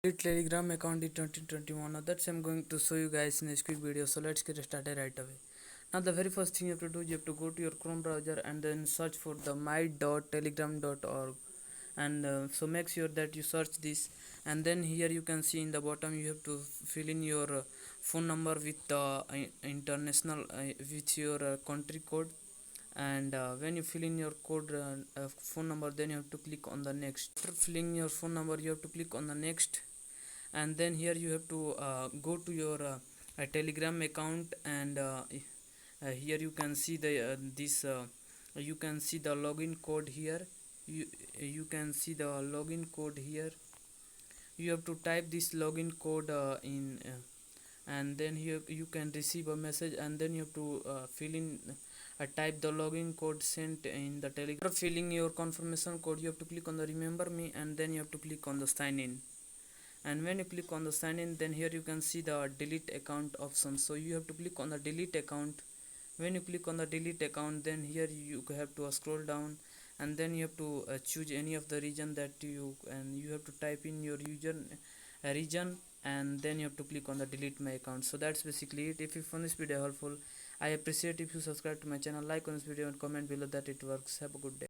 Telegram account in 2021. Now that's I'm going to show you guys in this quick video. So let's get started right away. Now the very first thing you have to do, you have to go to your Chrome browser and then search for the my.telegram.org, and so make sure that you search this, and then here you can see in the bottom you have to fill in your phone number with the international with your country code, and when you fill in your code phone number, then you have to click on the next. After filling your phone number, you have to click on the next, and then here you have to go to your telegram account, and here you can see the this you can see the login code here. You can see the login code here. You have to type this login code in and then here you can receive a message, and then you have to fill in type the login code sent in the telegram. After filling your confirmation code, you have to click on the remember me, and then you have to click on the sign in. And when you click on the sign in, then here you can see the delete account option, so you have to click on the delete account. When you click on the delete account, then here you have to scroll down, and then you have to choose any of the region that you, and you have to type in your region, and then you have to click on the delete my account. So that's basically it. If you found this video helpful, I appreciate if you subscribe to my channel, like on this video, and comment below that it works. Have a good day.